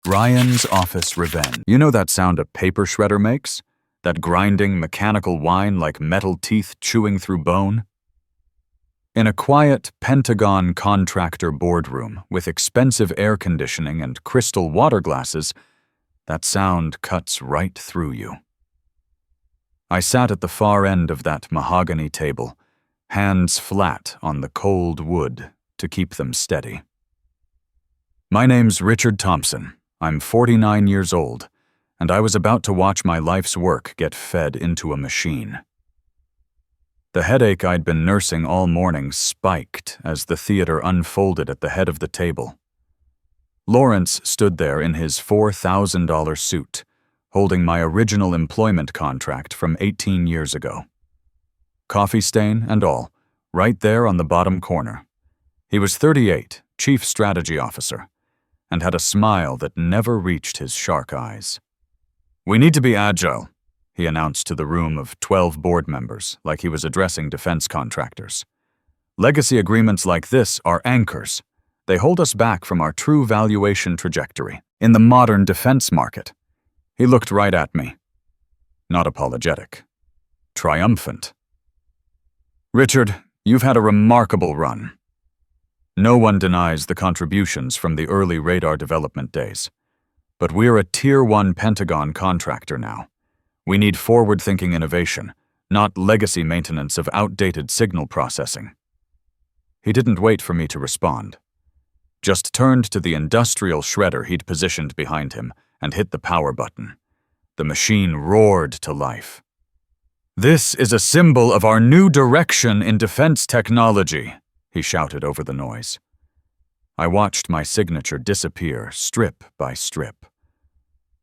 Ryan's Office Revenge. You know that sound a paper shredder makes? That grinding, mechanical whine like metal teeth chewing through bone? In a quiet Pentagon contractor boardroom with expensive air conditioning and crystal water glasses, that sound cuts right through you. I sat at the far end of that mahogany table, hands flat on the cold wood to keep them steady. My name's Richard Thompson. I'm 49 years old, and I was about to watch my life's work get fed into a machine. The headache I'd been nursing all morning spiked as the theater unfolded at the head of the table. Lawrence stood there in his $4,000 suit, holding my original employment contract from 18 years ago. Coffee stain and all, right there on the bottom corner. He was 38, Chief Strategy Officer, and had a smile that never reached his shark eyes. "We need to be agile," he announced to the room of 12 board members like he was addressing defense contractors. "Legacy agreements like this are anchors. They hold us back from our true valuation trajectory in the modern defense market." He looked right at me. Not apologetic. Triumphant. "Richard, you've had a remarkable run. No one denies the contributions from the early radar development days. But we're a Tier 1 Pentagon contractor now. We need forward-thinking innovation, not legacy maintenance of outdated signal processing." He didn't wait for me to respond. Just turned to the industrial shredder he'd positioned behind him and hit the power button. The machine roared to life. "This is a symbol of our new direction in defense technology," he shouted over the noise. I watched my signature disappear strip by strip.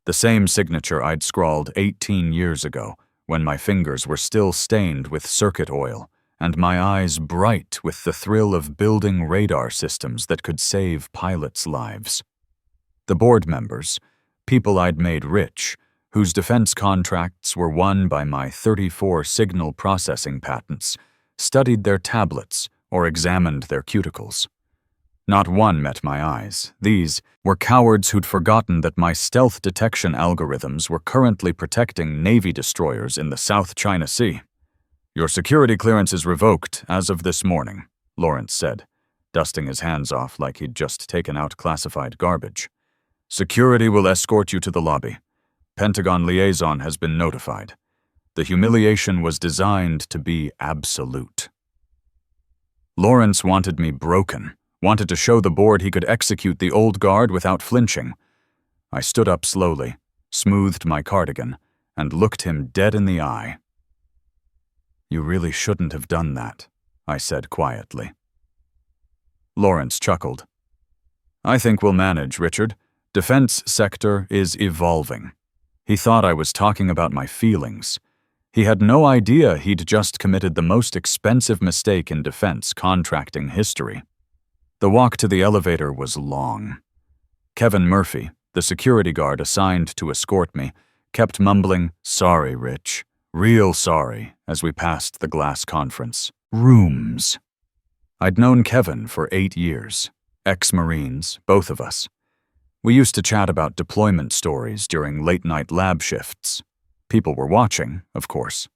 The same signature I'd scrawled 18 years ago when my fingers were still stained with circuit oil and my eyes bright with the thrill of building radar systems that could save pilots' lives. The board members, people I'd made rich, whose defense contracts were won by my 34 signal processing patents, studied their tablets or examined their cuticles. Not one met my eyes. These were cowards who'd forgotten that my stealth detection algorithms were currently protecting Navy destroyers in the South China Sea. "Your security clearance is revoked as of this morning," Lawrence said, dusting his hands off like he'd just taken out classified garbage. "Security will escort you to the lobby. Pentagon liaison has been notified. The humiliation was designed to be absolute." Lawrence wanted me broken, wanted to show the board he could execute the old guard without flinching. I stood up slowly, smoothed my cardigan, and looked him dead in the eye. "You really shouldn't have done that," I said quietly. Lawrence chuckled. "I think we'll manage, Richard. Defense sector is evolving." He thought I was talking about my feelings. He had no idea he'd just committed the most expensive mistake in defense contracting history. The walk to the elevator was long. Kevin Murphy, the security guard assigned to escort me, kept mumbling, "Sorry, Rich, real sorry," as we passed the glass conference rooms. I'd known Kevin for 8 years, ex-Marines, both of us. We used to chat about deployment stories during late-night lab shifts. People were watching, of course.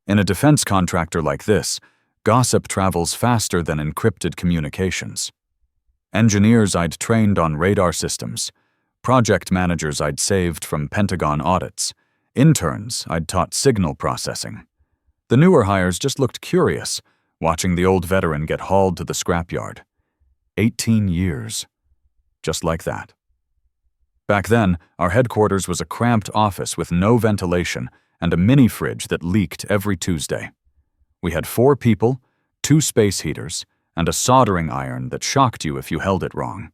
In a defense contractor like this, gossip travels faster than encrypted communications. Engineers I'd trained on radar systems, project managers I'd saved from Pentagon audits, interns I'd taught signal processing. The newer hires just looked curious, watching the old veteran get hauled to the scrapyard. 18 years. Just like that. Back then, our headquarters was a cramped office with no ventilation and a mini-fridge that leaked every Tuesday. We had 4 people, 2 space heaters, and a soldering iron that shocked you if you held it wrong.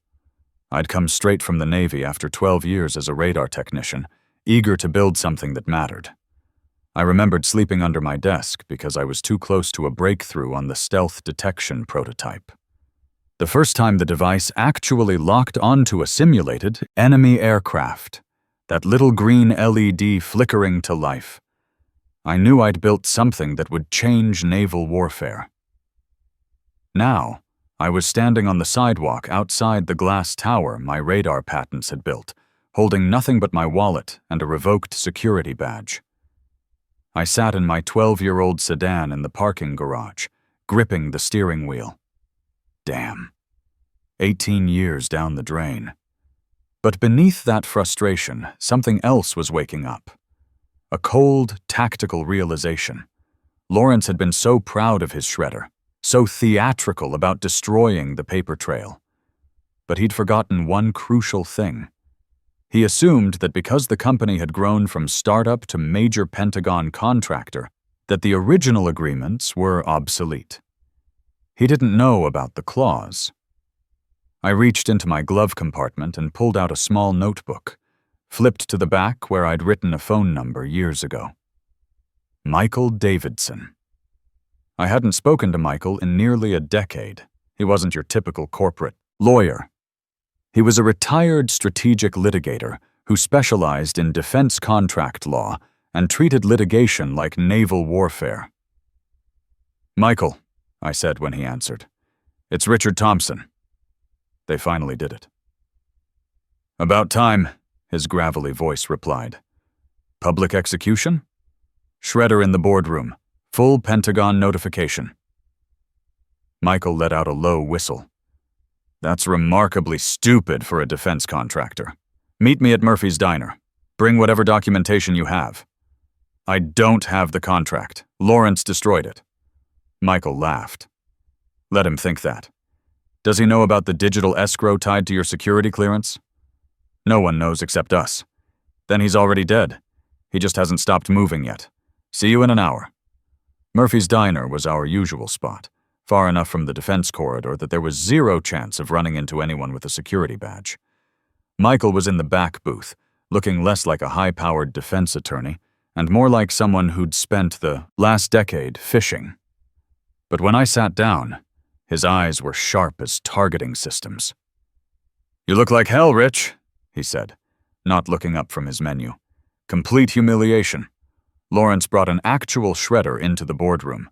I'd come straight from the Navy after 12 years as a radar technician, eager to build something that mattered. I remembered sleeping under my desk because I was too close to a breakthrough on the stealth detection prototype. The first time the device actually locked onto a simulated enemy aircraft, that little green LED flickering to life, I knew I'd built something that would change naval warfare. Now, I was standing on the sidewalk outside the glass tower my radar patents had built, holding nothing but my wallet and a revoked security badge. I sat in my 12-year-old sedan in the parking garage, gripping the steering wheel. Damn. 18 years down the drain. But beneath that frustration, something else was waking up. A cold, tactical realization. Lawrence had been so proud of his shredder, so theatrical about destroying the paper trail. But he'd forgotten one crucial thing. He assumed that because the company had grown from startup to major Pentagon contractor, that the original agreements were obsolete. He didn't know about the clause. I reached into my glove compartment and pulled out a small notebook, flipped to the back where I'd written a phone number years ago. Michael Davidson. I hadn't spoken to Michael in nearly a decade. He wasn't your typical corporate lawyer. He was a retired strategic litigator who specialized in defense contract law and treated litigation like naval warfare. "Michael," I said when he answered. "It's Richard Thompson." They finally did it. "About time," his gravelly voice replied. "Public execution?" "Shredder in the boardroom. Full Pentagon notification." Michael let out a low whistle. "That's remarkably stupid for a defense contractor. Meet me at Murphy's Diner. Bring whatever documentation you have." "I don't have the contract. Lawrence destroyed it." Michael laughed. "Let him think that. Does he know about the digital escrow tied to your security clearance?" "No one knows except us." "Then he's already dead. He just hasn't stopped moving yet. See you in an hour." Murphy's Diner was our usual spot, far enough from the defense corridor that there was zero chance of running into anyone with a security badge. Michael was in the back booth, looking less like a high-powered defense attorney and more like someone who'd spent the last decade fishing. But when I sat down, his eyes were sharp as targeting systems. "You look like hell, Rich," he said, not looking up from his menu. "Complete humiliation. Lawrence brought an actual shredder into the boardroom.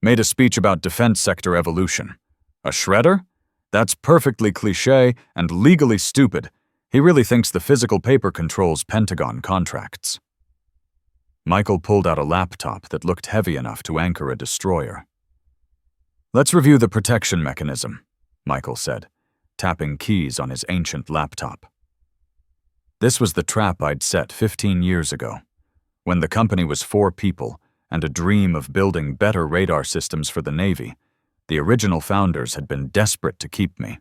Made a speech about defense sector evolution. A shredder? That's perfectly cliché and legally stupid. He really thinks the physical paper controls Pentagon contracts." Michael pulled out a laptop that looked heavy enough to anchor a destroyer. "Let's review the protection mechanism," Michael said, tapping keys on his ancient laptop. This was the trap I'd set 15 years ago, when the company was 4 people and a dream of building better radar systems for the Navy. The original founders had been desperate to keep me.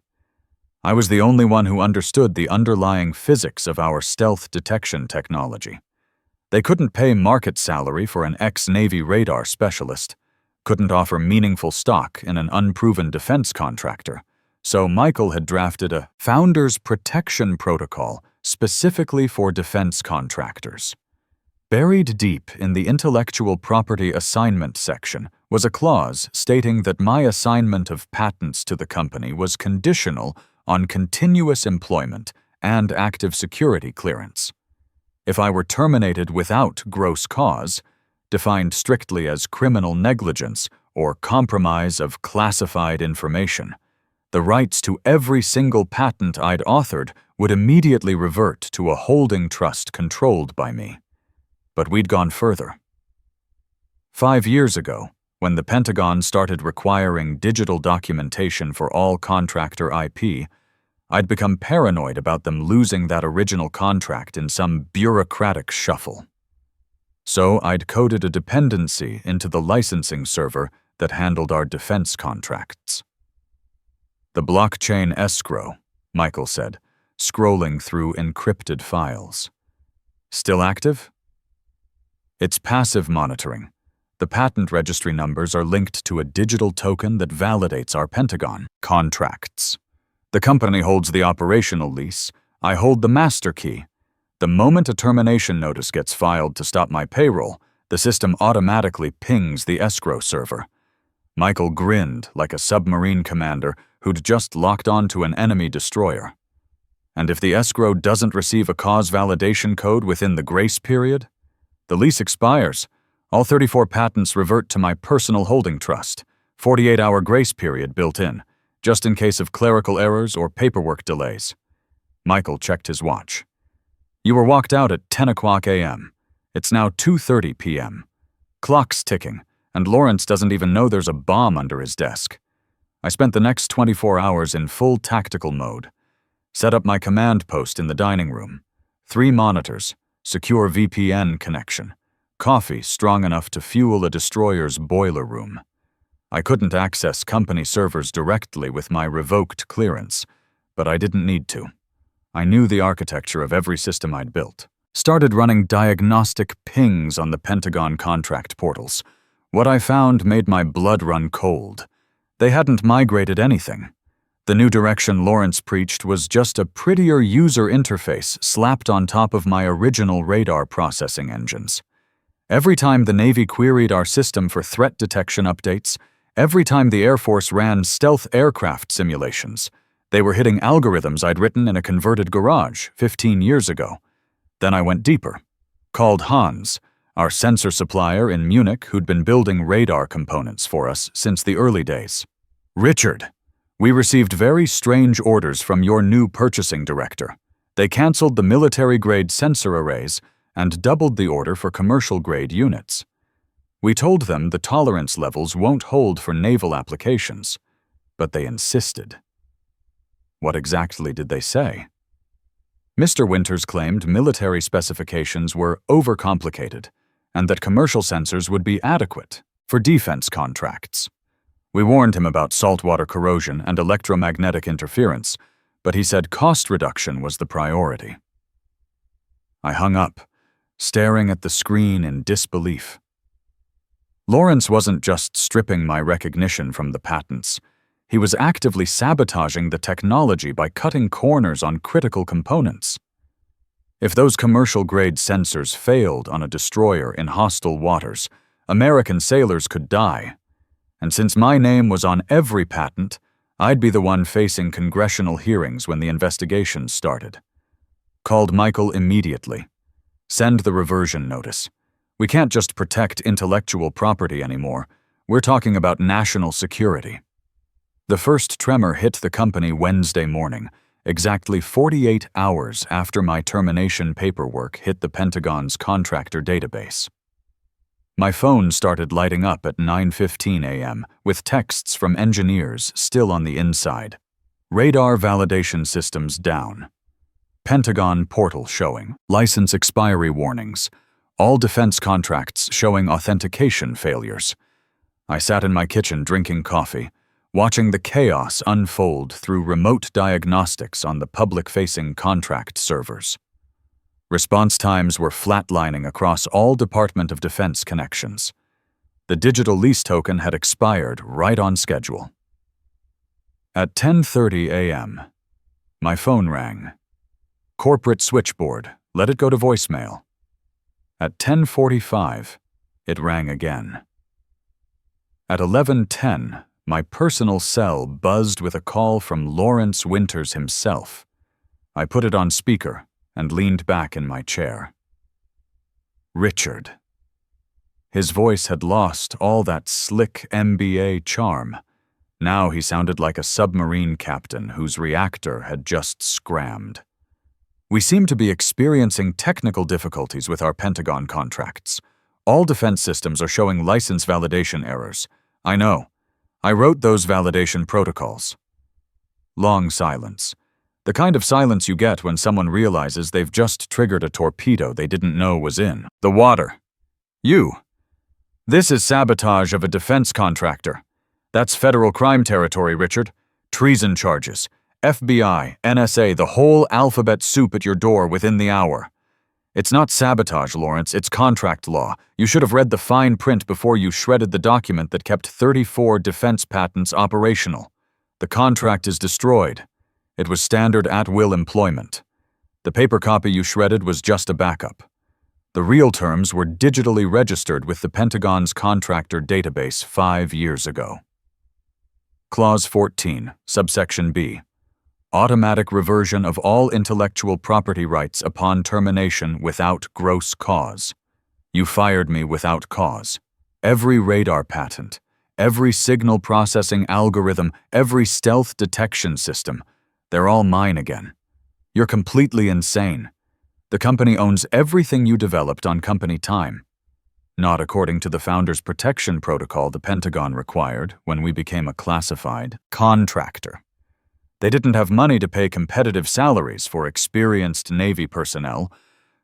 I was the only one who understood the underlying physics of our stealth detection technology. They couldn't pay market salary for an ex-Navy radar specialist, couldn't offer meaningful stock in an unproven defense contractor, so Michael had drafted a Founders Protection Protocol specifically for defense contractors. Buried deep in the intellectual property assignment section was a clause stating that my assignment of patents to the company was conditional on continuous employment and active security clearance. If I were terminated without gross cause, defined strictly as criminal negligence or compromise of classified information, the rights to every single patent I'd authored would immediately revert to a holding trust controlled by me. But we'd gone further. 5 years ago, when the Pentagon started requiring digital documentation for all contractor IP, I'd become paranoid about them losing that original contract in some bureaucratic shuffle. So I'd coded a dependency into the licensing server that handled our defense contracts. "The blockchain escrow," Michael said, scrolling through encrypted files. "Still active?" "It's passive monitoring. The patent registry numbers are linked to a digital token that validates our Pentagon contracts. The company holds the operational lease. I hold the master key. The moment a termination notice gets filed to stop my payroll, the system automatically pings the escrow server." Michael grinned like a submarine commander who'd just locked onto an enemy destroyer. "And if the escrow doesn't receive a cause validation code within the grace period, the lease expires. All 34 patents revert to my personal holding trust, 48-hour grace period built in, just in case of clerical errors or paperwork delays." Michael checked his watch. You were walked out at 10 o'clock a.m. It's now 2:30 p.m. Clock's ticking, and Lawrence doesn't even know there's a bomb under his desk. I spent the next 24 hours in full tactical mode. Set up my command post in the dining room. 3 monitors, secure VPN connection, coffee strong enough to fuel a destroyer's boiler room. I couldn't access company servers directly with my revoked clearance, but I didn't need to. I knew the architecture of every system I'd built. Started running diagnostic pings on the Pentagon contract portals. What I found made my blood run cold. They hadn't migrated anything. The new direction Lawrence preached was just a prettier user interface slapped on top of my original radar processing engines. Every time the Navy queried our system for threat detection updates, every time the Air Force ran stealth aircraft simulations, they were hitting algorithms I'd written in a converted garage 15 years ago. Then I went deeper. Called Hans, our sensor supplier in Munich who'd been building radar components for us since the early days. Richard, we received very strange orders from your new purchasing director. They canceled the military-grade sensor arrays and doubled the order for commercial-grade units. We told them the tolerance levels won't hold for naval applications, but they insisted. What exactly did they say? Mr. Winters claimed military specifications were overcomplicated and that commercial sensors would be adequate for defense contracts. We warned him about saltwater corrosion and electromagnetic interference, but he said cost reduction was the priority. I hung up, staring at the screen in disbelief. Lawrence wasn't just stripping my recognition from the patents. He was actively sabotaging the technology by cutting corners on critical components. If those commercial-grade sensors failed on a destroyer in hostile waters, American sailors could die. And since my name was on every patent, I'd be the one facing congressional hearings when the investigation started. Called Michael immediately. Send the reversion notice. We can't just protect intellectual property anymore. We're talking about national security. The first tremor hit the company Wednesday morning, exactly 48 hours after my termination paperwork hit the Pentagon's contractor database. My phone started lighting up at 9:15 a.m. with texts from engineers still on the inside. Radar validation systems down. Pentagon portal showing. License expiry warnings. All defense contracts showing authentication failures. I sat in my kitchen drinking coffee, watching the chaos unfold through remote diagnostics on the public-facing contract servers. Response times were flatlining across all Department of Defense connections. The digital lease token had expired right on schedule. At 10:30 a.m., my phone rang. Corporate switchboard, let it go to voicemail. At 10:45, it rang again. At 11:10, my personal cell buzzed with a call from Lawrence Winters himself. I put it on speaker and leaned back in my chair. Richard. His voice had lost all that slick MBA charm. Now he sounded like a submarine captain whose reactor had just scrammed. We seem to be experiencing technical difficulties with our Pentagon contracts. All defense systems are showing license validation errors. I know. I wrote those validation protocols. Long silence. The kind of silence you get when someone realizes they've just triggered a torpedo they didn't know was in the water. You. This is sabotage of a defense contractor. That's federal crime territory, Richard. Treason charges. FBI, NSA, the whole alphabet soup at your door within the hour. It's not sabotage, Lawrence, it's contract law. You should have read the fine print before you shredded the document that kept 34 defense patents operational. The contract is destroyed. It was standard at-will employment. The paper copy you shredded was just a backup. The real terms were digitally registered with the Pentagon's contractor database 5 years ago. Clause 14, subsection B. Automatic reversion of all intellectual property rights upon termination without gross cause. You fired me without cause. Every radar patent, every signal processing algorithm, every stealth detection system, they're all mine again. You're completely insane. The company owns everything you developed on company time. Not according to the Founders Protection Protocol the Pentagon required when we became a classified contractor. They didn't have money to pay competitive salaries for experienced Navy personnel,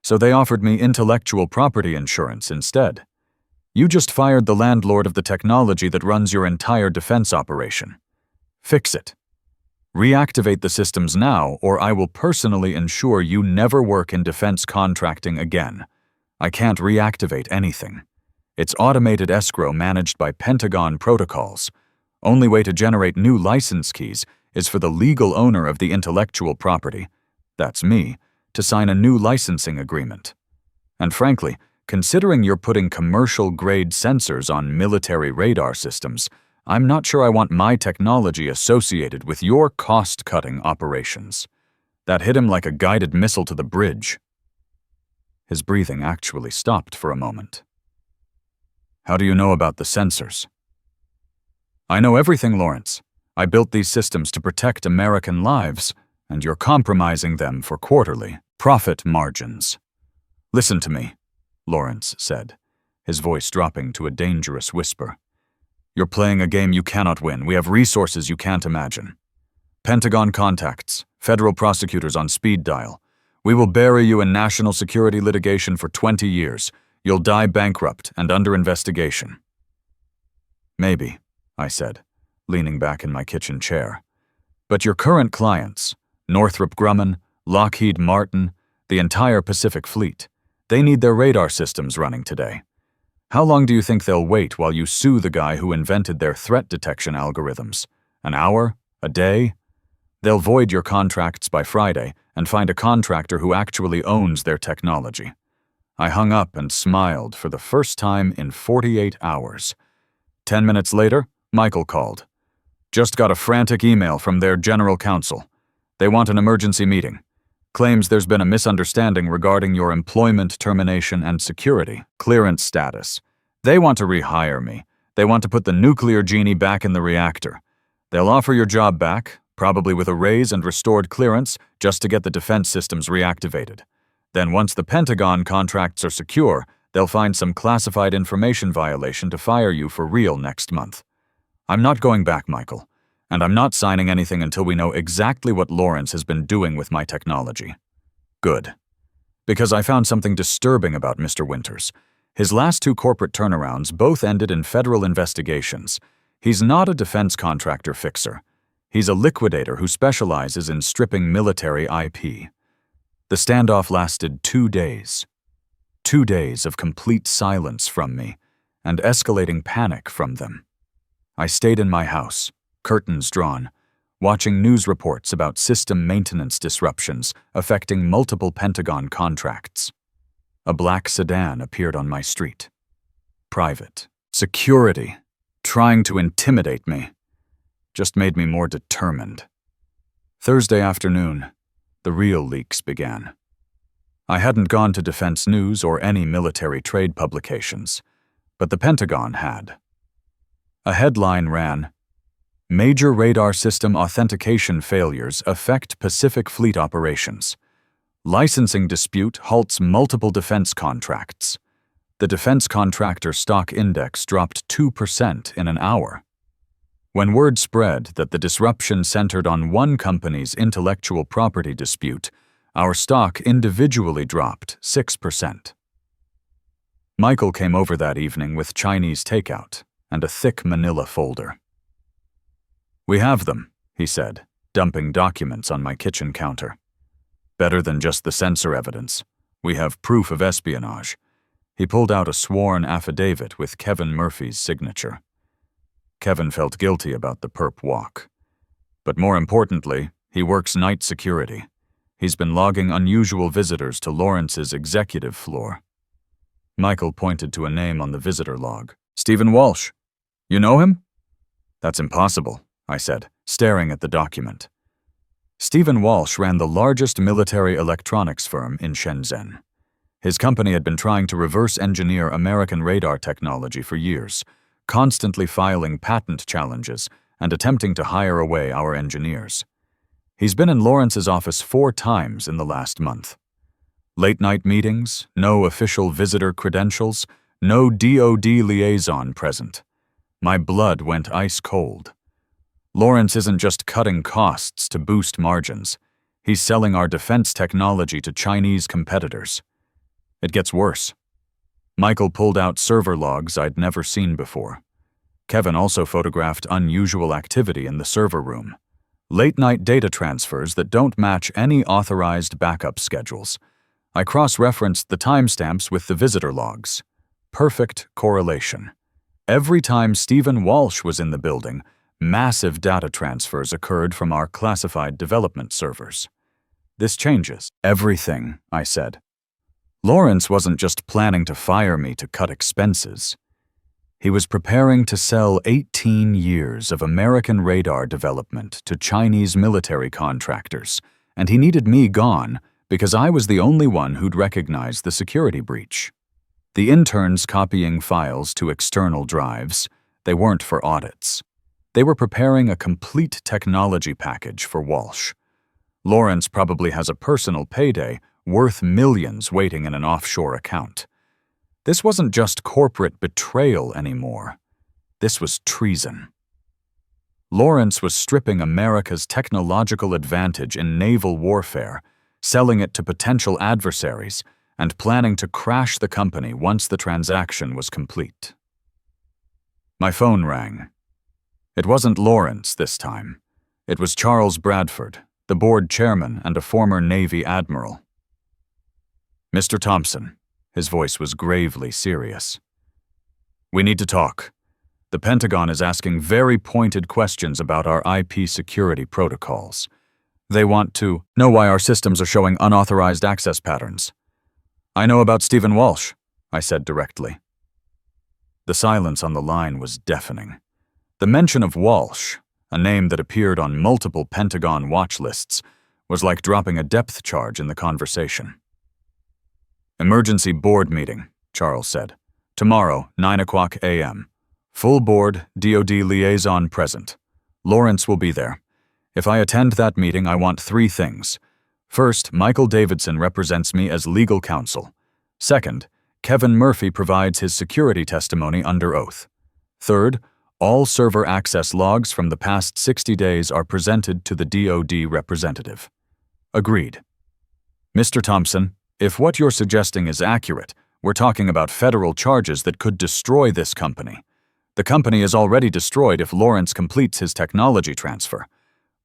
so they offered me intellectual property insurance instead. You just fired the landlord of the technology that runs your entire defense operation. Fix it. Reactivate the systems now, or I will personally ensure you never work in defense contracting again. I can't reactivate anything. It's automated escrow managed by Pentagon protocols. Only way to generate new license keys is for the legal owner of the intellectual property, that's me, to sign a new licensing agreement. And frankly, considering you're putting commercial-grade sensors on military radar systems, I'm not sure I want my technology associated with your cost-cutting operations. That hit him like a guided missile to the bridge. His breathing actually stopped for a moment. How do you know about the sensors? I know everything, Lawrence. I built these systems to protect American lives, and you're compromising them for quarterly profit margins. Listen to me, Lawrence said, his voice dropping to a dangerous whisper. You're playing a game you cannot win. We have resources you can't imagine. Pentagon contacts, federal prosecutors on speed dial. We will bury you in national security litigation for 20 years. You'll die bankrupt and under investigation. Maybe, I said, leaning back in my kitchen chair. But your current clients, Northrop Grumman, Lockheed Martin, the entire Pacific Fleet, they need their radar systems running today. How long do you think they'll wait while you sue the guy who invented their threat detection algorithms? An hour? A day? They'll void your contracts by Friday and find a contractor who actually owns their technology. I hung up and smiled for the first time in 48 hours. 10 minutes later, Michael called. Just got a frantic email from their general counsel. They want an emergency meeting. Claims there's been a misunderstanding regarding your employment termination and security clearance status. They want to rehire me. They want to put the nuclear genie back in the reactor. They'll offer your job back, probably with a raise and restored clearance, just to get the defense systems reactivated. Then once the Pentagon contracts are secure, they'll find some classified information violation to fire you for real next month. I'm not going back, Michael, and I'm not signing anything until we know exactly what Lawrence has been doing with my technology. Good. Because I found something disturbing about Mr. Winters. His last two corporate turnarounds both ended in federal investigations. He's not a defense contractor fixer. He's a liquidator who specializes in stripping military IP. The standoff lasted 2 days. 2 days of complete silence from me and escalating panic from them. I stayed in my house, curtains drawn, watching news reports about system maintenance disruptions affecting multiple Pentagon contracts. A black sedan appeared on my street. Private. Security. Trying to intimidate me. Just made me more determined. Thursday afternoon, the real leaks began. I hadn't gone to Defense News or any military trade publications, but the Pentagon had. A headline ran, "Major radar system authentication failures affect Pacific Fleet operations. Licensing dispute halts multiple defense contracts. The defense contractor stock index dropped 2% in an hour." When word spread that the disruption centered on one company's intellectual property dispute, our stock individually dropped 6%. Michael came over that evening with Chinese takeout and a thick manila folder. "We have them," he said, dumping documents on my kitchen counter. "Better than just the sensor evidence. We have proof of espionage." He pulled out a sworn affidavit with Kevin Murphy's signature. Kevin felt guilty about the perp walk. But more importantly, he works night security. He's been logging unusual visitors to Lawrence's executive floor. Michael pointed to a name on the visitor log. "Stephen Walsh. You know him?" "That's impossible," I said, staring at the document. Stephen Walsh ran the largest military electronics firm in Shenzhen. His company had been trying to reverse engineer American radar technology for years, constantly filing patent challenges and attempting to hire away our engineers. He's been in Lawrence's office 4 times in the last month. Late-night meetings, no official visitor credentials, no DoD liaison present. My blood went ice cold. Lawrence isn't just cutting costs to boost margins. He's selling our defense technology to Chinese competitors. It gets worse. Michael pulled out server logs I'd never seen before. Kevin also photographed unusual activity in the server room. Late-night data transfers that don't match any authorized backup schedules. I cross-referenced the timestamps with the visitor logs. Perfect correlation. Every time Stephen Walsh was in the building, massive data transfers occurred from our classified development servers. This changes everything, I said. Lawrence wasn't just planning to fire me to cut expenses. He was preparing to sell 18 years of American radar development to Chinese military contractors, and he needed me gone because I was the only one who'd recognized the security breach. The interns copying files to external drives, they weren't for audits. They were preparing a complete technology package for Walsh. Lawrence probably has a personal payday worth millions waiting in an offshore account. This wasn't just corporate betrayal anymore. This was treason. Lawrence was stripping America's technological advantage in naval warfare, selling it to potential adversaries, and planning to crash the company once the transaction was complete. My phone rang. It wasn't Lawrence this time. It was Charles Bradford, the board chairman and a former Navy admiral. Mr. Thompson, his voice was gravely serious. We need to talk. The Pentagon is asking very pointed questions about our IP security protocols. They want to know why our systems are showing unauthorized access patterns. I know about Stephen Walsh, I said directly. The silence on the line was deafening. The mention of Walsh, a name that appeared on multiple Pentagon watch lists, was like dropping a depth charge in the conversation. Emergency board meeting, Charles said. Tomorrow, 9:00 a.m. Full board, DoD liaison present. Lawrence will be there. If I attend that meeting, I want 3 things. First, Michael Davidson represents me as legal counsel. Second, Kevin Murphy provides his security testimony under oath. Third, all server access logs from the past 60 days are presented to the DoD representative. Agreed. Mr. Thompson, if what you're suggesting is accurate, we're talking about federal charges that could destroy this company. The company is already destroyed if Lawrence completes his technology transfer.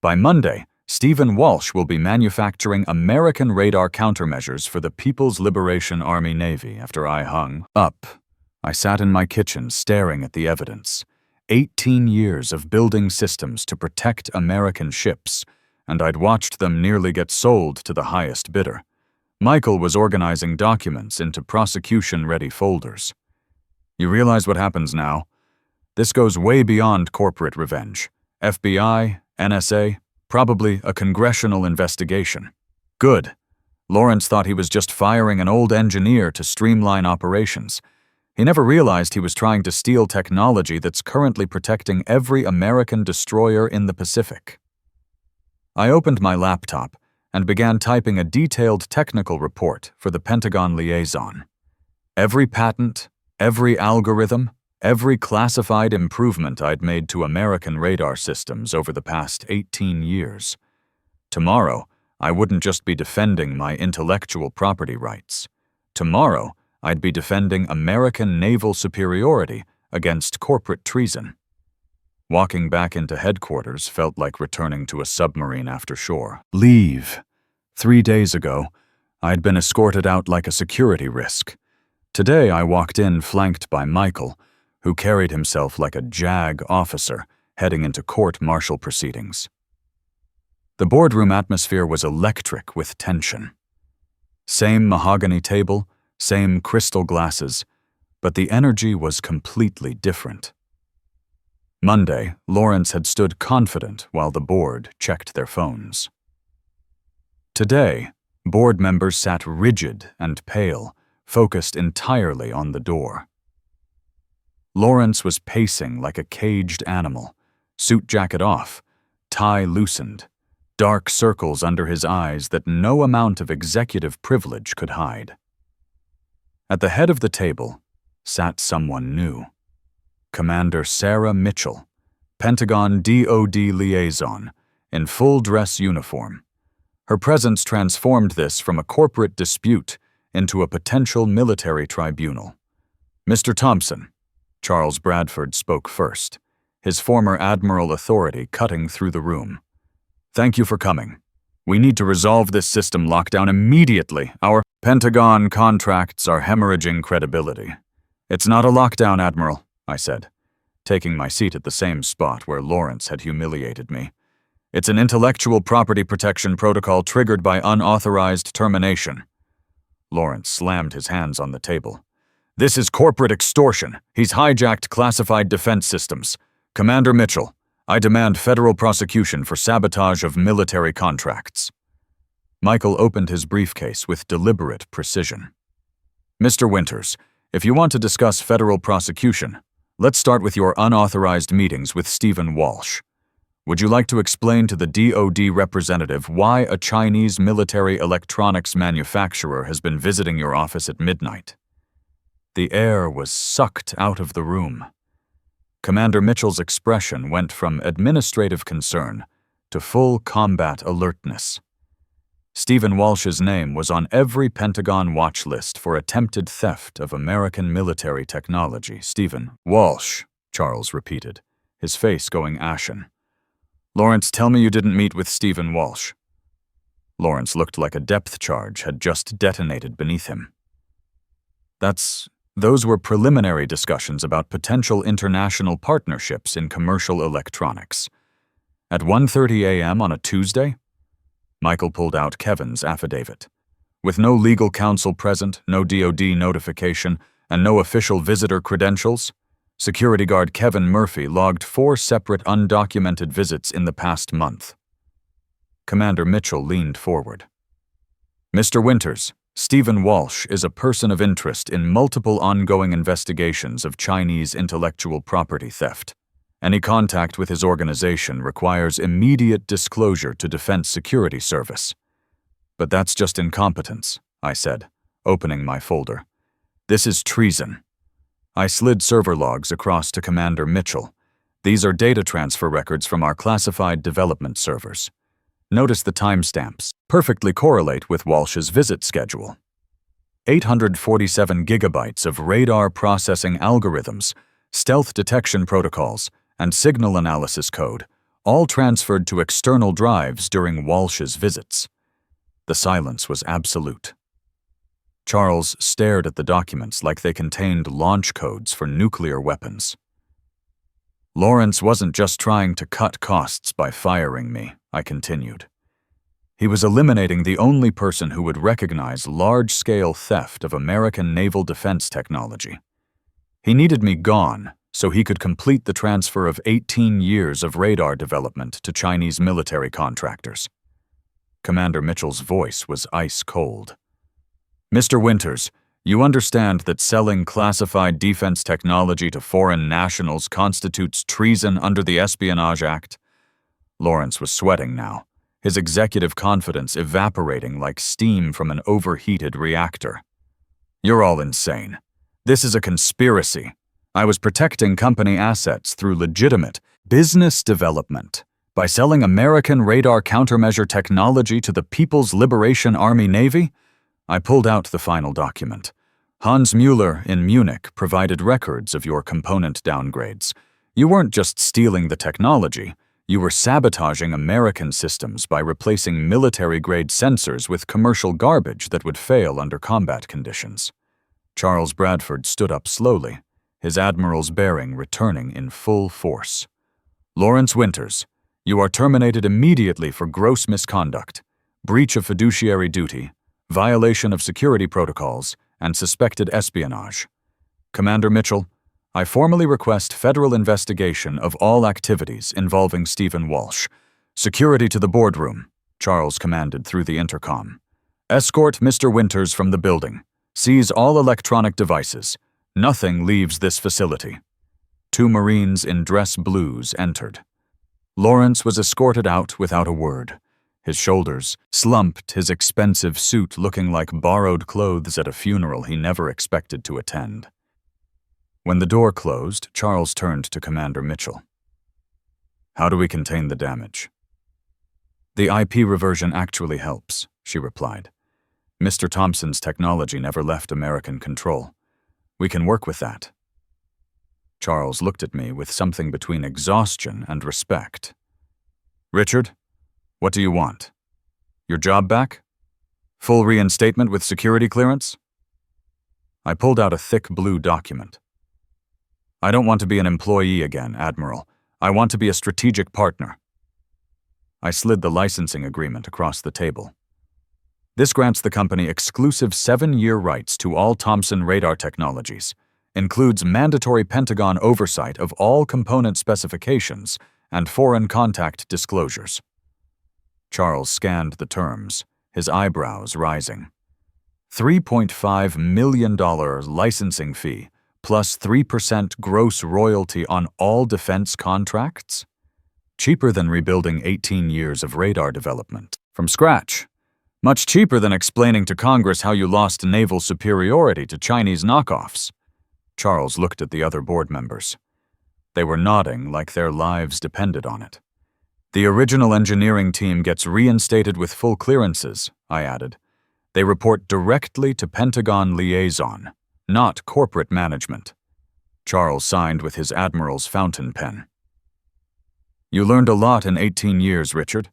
By Monday, Stephen Walsh will be manufacturing American radar countermeasures for the People's Liberation Army Navy after I hung up. I sat in my kitchen staring at the evidence. 18 years of building systems to protect American ships, and I'd watched them nearly get sold to the highest bidder. Michael was organizing documents into prosecution-ready folders. You realize what happens now? This goes way beyond corporate revenge. FBI, NSA, probably a congressional investigation. Good. Lawrence thought he was just firing an old engineer to streamline operations. He never realized he was trying to steal technology that's currently protecting every American destroyer in the Pacific. I opened my laptop and began typing a detailed technical report for the Pentagon liaison. Every patent, every algorithm, every classified improvement I'd made to American radar systems over the past 18 years. Tomorrow, I wouldn't just be defending my intellectual property rights. Tomorrow, I'd be defending American naval superiority against corporate treason. Walking back into headquarters felt like returning to a submarine after shore. Leave. 3 days ago, I'd been escorted out like a security risk. Today, I walked in flanked by Michael, who carried himself like a JAG officer heading into court-martial proceedings. The boardroom atmosphere was electric with tension. Same mahogany table, same crystal glasses, but the energy was completely different. Monday, Lawrence had stood confident while the board checked their phones. Today, board members sat rigid and pale, focused entirely on the door. Lawrence was pacing like a caged animal, suit jacket off, tie loosened, dark circles under his eyes that no amount of executive privilege could hide. At the head of the table sat someone new. Commander Sarah Mitchell, Pentagon DoD liaison, in full dress uniform. Her presence transformed this from a corporate dispute into a potential military tribunal. "Mr. Thompson," Charles Bradford spoke first, his former admiral authority cutting through the room. "Thank you for coming. We need to resolve this system lockdown immediately. Our Pentagon contracts are hemorrhaging credibility." "It's not a lockdown, Admiral," I said, taking my seat at the same spot where Lawrence had humiliated me. "It's an intellectual property protection protocol triggered by unauthorized termination." Lawrence slammed his hands on the table. "This is corporate extortion. He's hijacked classified defense systems. Commander Mitchell, I demand federal prosecution for sabotage of military contracts." Michael opened his briefcase with deliberate precision. "Mr. Winters, if you want to discuss federal prosecution, let's start with your unauthorized meetings with Stephen Walsh. Would you like to explain to the DoD representative why a Chinese military electronics manufacturer has been visiting your office at midnight?" The air was sucked out of the room. Commander Mitchell's expression went from administrative concern to full combat alertness. Stephen Walsh's name was on every Pentagon watch list for attempted theft of American military technology. "Stephen Walsh," Charles repeated, his face going ashen. "Lawrence, tell me you didn't meet with Stephen Walsh." Lawrence looked like a depth charge had just detonated beneath him. Those were preliminary discussions about potential international partnerships in commercial electronics. At 1:30 a.m. on a Tuesday? Michael pulled out Kevin's affidavit. With no legal counsel present, no DoD notification, and no official visitor credentials, security guard Kevin Murphy logged 4 separate undocumented visits in the past month. Commander Mitchell leaned forward. "Mr. Winters, Stephen Walsh is a person of interest in multiple ongoing investigations of Chinese intellectual property theft. Any contact with his organization requires immediate disclosure to Defense Security Service." "But that's just incompetence," I said, opening my folder. "This is treason." I slid server logs across to Commander Mitchell. "These are data transfer records from our classified development servers. Notice the timestamps perfectly correlate with Walsh's visit schedule. 847 gigabytes of radar processing algorithms, stealth detection protocols, and signal analysis code, all transferred to external drives during Walsh's visits." The silence was absolute. Charles stared at the documents like they contained launch codes for nuclear weapons. "Lawrence wasn't just trying to cut costs by firing me," I continued. "He was eliminating the only person who would recognize large-scale theft of American naval defense technology. He needed me gone so he could complete the transfer of 18 years of radar development to Chinese military contractors." Commander Mitchell's voice was ice cold. "Mr. Winters, you understand that selling classified defense technology to foreign nationals constitutes treason under the Espionage Act?" Lawrence was sweating now, his executive confidence evaporating like steam from an overheated reactor. "You're all insane. This is a conspiracy. I was protecting company assets through legitimate business development by selling American radar countermeasure technology to the People's Liberation Army Navy." I pulled out the final document. "Hans Mueller in Munich provided records of your component downgrades. You weren't just stealing the technology, you were sabotaging American systems by replacing military-grade sensors with commercial garbage that would fail under combat conditions." Charles Bradford stood up slowly, his admiral's bearing returning in full force. "Lawrence Winters, you are terminated immediately for gross misconduct, breach of fiduciary duty, violation of security protocols, and suspected espionage. Commander Mitchell, I formally request federal investigation of all activities involving Stephen Walsh. Security to the boardroom," Charles commanded through the intercom. "Escort Mr. Winters from the building. Seize all electronic devices. Nothing leaves this facility." 2 Marines in dress blues entered. Lawrence was escorted out without a word, His shoulders slumped, his expensive suit looking like borrowed clothes at a funeral he never expected to attend. When the door closed, Charles turned to Commander Mitchell. "How do we contain the damage?" "The IP reversion actually helps," she replied. "Mr. Thompson's technology never left American control. We can work with that." Charles looked at me with something between exhaustion and respect. "Richard, what do you want? Your job back? Full reinstatement with security clearance?" I pulled out a thick blue document. "I don't want to be an employee again, Admiral. I want to be a strategic partner." I slid the licensing agreement across the table. "This grants the company exclusive 7-year rights to all Thompson radar technologies, includes mandatory Pentagon oversight of all component specifications and foreign contact disclosures." Charles scanned the terms, his eyebrows rising. $3.5 million licensing fee plus 3% gross royalty on all defense contracts? Cheaper than rebuilding 18 years of radar development from scratch. Much cheaper than explaining to Congress how you lost naval superiority to Chinese knockoffs. Charles looked at the other board members. They were nodding like their lives depended on it. "The original engineering team gets reinstated with full clearances," I added. "They report directly to Pentagon liaison, not corporate management." Charles signed with his admiral's fountain pen. "You learned a lot in 18 years, Richard.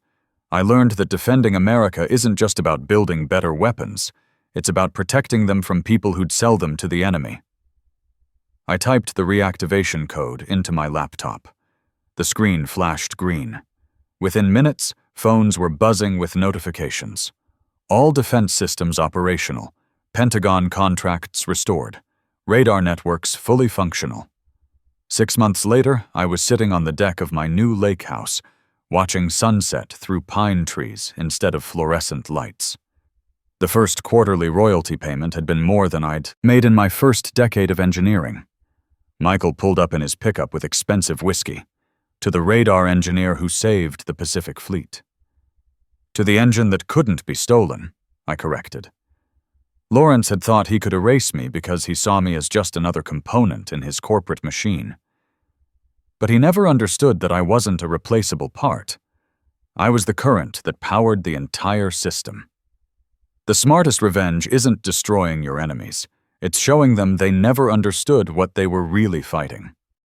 I learned that defending America isn't just about building better weapons. It's about protecting them from people who'd sell them to the enemy." I typed the reactivation code into my laptop. The screen flashed green. Within minutes, phones were buzzing with notifications. All defense systems operational, Pentagon contracts restored, radar networks fully functional. 6 months later, I was sitting on the deck of my new lake house, watching sunset through pine trees instead of fluorescent lights. The first quarterly royalty payment had been more than I'd made in my first decade of engineering. Michael pulled up in his pickup with expensive whiskey. "To the radar engineer who saved the Pacific Fleet." "To the engine that couldn't be stolen," I corrected. Lawrence had thought he could erase me because he saw me as just another component in his corporate machine. But he never understood that I wasn't a replaceable part. I was the current that powered the entire system. The smartest revenge isn't destroying your enemies. It's showing them they never understood what they were really fighting.